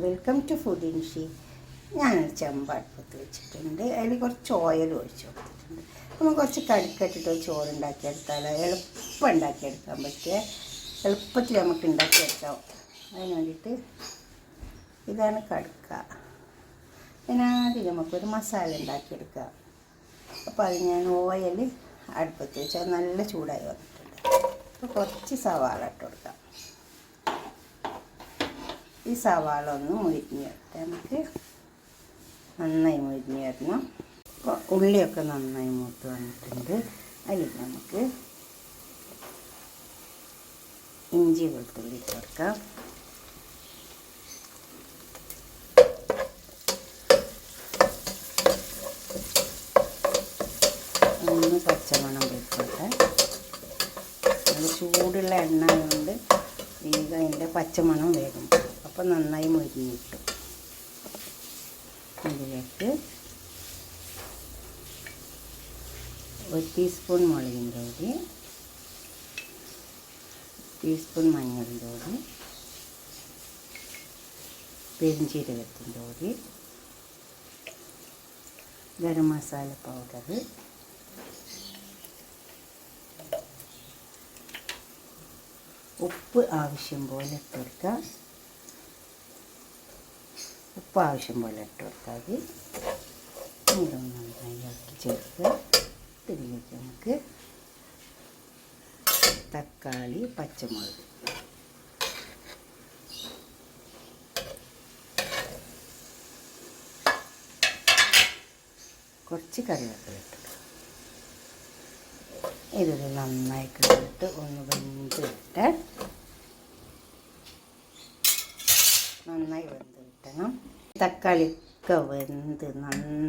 Welcome to food ഇൻഷി. ഞാനൊരു ചെമ്പ് അടുപ്പത്ത് വെച്ചിട്ടുണ്ട്. അതിൽ കുറച്ച് ഓയിൽ ഒഴിച്ച് കൊടുത്തിട്ടുണ്ട്. നമ്മൾ കുറച്ച് കടുക്കട്ടിട്ട് ചോറുണ്ടാക്കിയെടുത്താൽ എളുപ്പം ഉണ്ടാക്കിയെടുക്കാൻ പറ്റിയ എളുപ്പത്തിൽ നമുക്ക് ഉണ്ടാക്കിയെടുക്കാം. അതിന് വേണ്ടിയിട്ട് ഇതാണ് കടുക്ക. അതിനാദ്യം നമുക്കൊരു മസാല ഉണ്ടാക്കിയെടുക്കാം. അപ്പോൾ അത് ഞാൻ ഓയിൽ അടുപ്പത്ത് വെച്ച് അത് നല്ല ചൂടായി വന്നിട്ടുണ്ട്. അപ്പോൾ കുറച്ച് സവാള ഇട്ട് കൊടുക്കാം. ഈ സവാള ഒന്ന് മുരിഞ്ഞ് വരട്ടെ. നമുക്ക് നന്നായി മുരിഞ്ഞ് വരണം. അപ്പോൾ ഉള്ളിയൊക്കെ നന്നായി മൂത്ത് വന്നിട്ടുണ്ട്. അതിൽ നമുക്ക് ഇഞ്ചി വെളുത്തുള്ളി ഇട്ട് കൊടുക്കാം. ഒന്ന് പച്ചമണം പോയിക്കോട്ടെ. അത് ചൂടുള്ള എണ്ണ കൊണ്ട് വേഗം അതിൻ്റെ പച്ചമണം വേഗം പോകും. അപ്പോൾ നന്നായി മൊരിഞ്ഞ് കിട്ടും. ഇതിലേക്ക് 1 ടീസ്പൂൺ മുളകിൻ്റെ പൊടി, 1 ടീസ്പൂൺ മഞ്ഞളിൻ്റെ പൊടി, പെരുംജീരകത്തിൻ്റെ പൊടി, ഗരം മസാല പൗഡർ, ഉപ്പ് ആവശ്യം പോലെ ഇട്ട് കൊടുക്കുക. ഉപ്പ് ആവശ്യം പോലെ ഇട്ട് കൊടുത്താൽ മതി. ഇതൊന്ന് നന്നായി ഇളക്കി ചേർക്കുക. ഇതിലേക്ക് നമുക്ക് തക്കാളി, പച്ചമുളക്, കുറച്ച് കറിവേപ്പില ഇട്ട് ഇതിൽ നന്നായി കിട്ടിയിട്ട് ഒന്ന് വെന്ത് കിട്ടെ. നന്നായി വെന്ത് കിട്ടണം. തക്കാളിയൊക്കെ വെന്ത്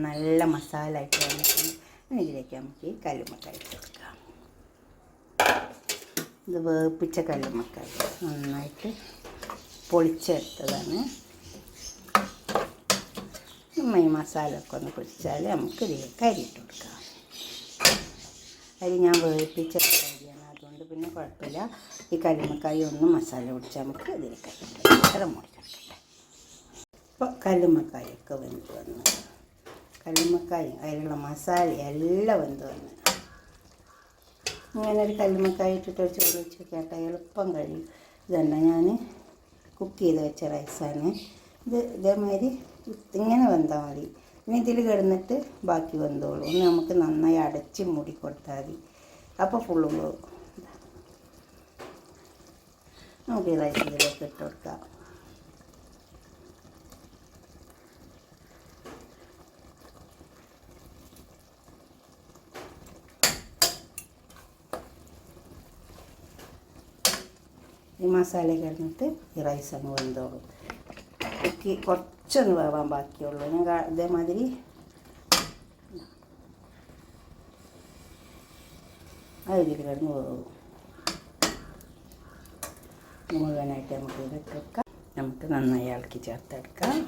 നല്ല മസാല ആയിട്ട് വന്നിട്ടുണ്ട്. ഇതിലേക്ക് നമുക്ക് ഈ കല്ലുമ്മക്കായ ഇട്ട് കൊടുക്കാം. ഇത് വേപ്പിച്ച കല്ലുമ്മക്കായ നന്നായിട്ട് പൊളിച്ചെടുത്തതാണ്. ഈ മസാല ഒക്കെ ഒന്ന് പൊടിച്ചാൽ നമുക്ക് ഇതിലേക്ക് അരി ഇട്ട് കൊടുക്കാം. അരി ഞാൻ വേപ്പിച്ച അരിയാണ്, അതുകൊണ്ട് പിന്നെ കുഴപ്പമില്ല. ഈ കല്ലുമ്മക്കായ ഒന്ന് മസാല പിടിച്ചാൽ നമുക്ക് ഇതിലേക്ക് അത്ര മുറിച്ചെടുക്കട്ടെ. അപ്പോൾ കല്ലുമ്മക്കായൊക്കെ വെന്ത് വന്ന്, കല്ലുമ്മക്കായും അതിലുള്ള മസാല എല്ലാം വെന്ത് വന്ന്, ഇങ്ങനെ ഒരു കല്ലുമ്മക്കായ ഇട്ടിട്ട് ചോറ് വെച്ച് കേട്ടാൽ എളുപ്പം കഴിയും. ഇതല്ല ഞാൻ കുക്ക് ചെയ്ത് വെച്ച റൈസാണ് ഇത്. ഇതേമാതിരി ഇങ്ങനെ വെന്താൽ മതി. ഇനി ഇതിൽ കിടന്നിട്ട് ബാക്കി വെന്തോളൂ. ഒന്ന് നമുക്ക് നന്നായി അടച്ച് മൂടി കൊടുത്താൽ മതി. അപ്പോൾ ഫുള്ളും പോകും. നമുക്ക് ഈ റൈസ് ഇതിലേക്ക് ഇട്ട് കൊടുക്കാം. ഈ മസാല കിടന്നിട്ട് ഈ റൈസ് അങ്ങ് വെന്തോളും. കുറച്ചൊന്ന് വേവാൻ ബാക്കിയുള്ളൂ. ഞാൻ ഇതേമാതിരി അതിൽ കിടന്ന് വേവും. മുഴുവനായിട്ട് നമുക്ക് ഇതിട്ട് വെക്കാം. നമുക്ക് നന്നായി ഇളക്കി ചേർത്തെടുക്കാം.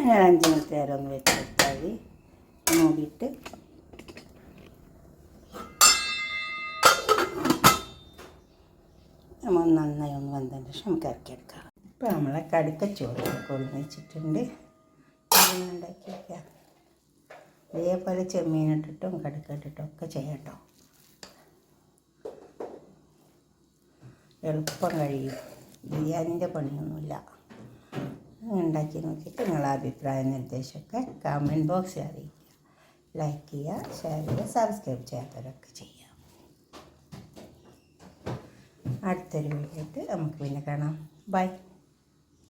അങ്ങനെ 5 മിനിറ്റ് നേരം ഒന്ന് വെച്ചെടുത്താൽ മതി. മൂടിയിട്ട് നമ്മൾ നന്നായി ഒന്ന് വന്നതിന് ശേഷം നമുക്ക് ഇറക്കിയെടുക്കാം. ഇപ്പോൾ നമ്മളെ കടുക്കച്ചോറ് കൊണ്ടുവന്ന് വെച്ചിട്ടുണ്ട്. ഉണ്ടാക്കി വയ്ക്കാം. ഇതേപോലെ ചെമ്മീനിട്ടിട്ടും കടുക്കിട്ടിട്ടും ഒക്കെ ചെയ്യട്ടോ. എളുപ്പം കഴിയും. ബിരിയാണീൻ്റെ പണിയൊന്നുമില്ല. ഉണ്ടാക്കി നോക്കിയിട്ട് നിങ്ങളുടെ അഭിപ്രായ നിർദ്ദേശമൊക്കെ കമൻറ്റ് ബോക്സിൽ അറിയിക്കുക. ലൈക്ക് ചെയ്യുക, ഷെയർ ചെയ്യുക, സബ്സ്ക്രൈബ് ചെയ്യാത്തവരൊക്കെ ചെയ്യുക. അടുത്തൊരു വീഡിയോ ആയിട്ട് നമുക്ക് പിന്നെ കാണാം. ബൈ.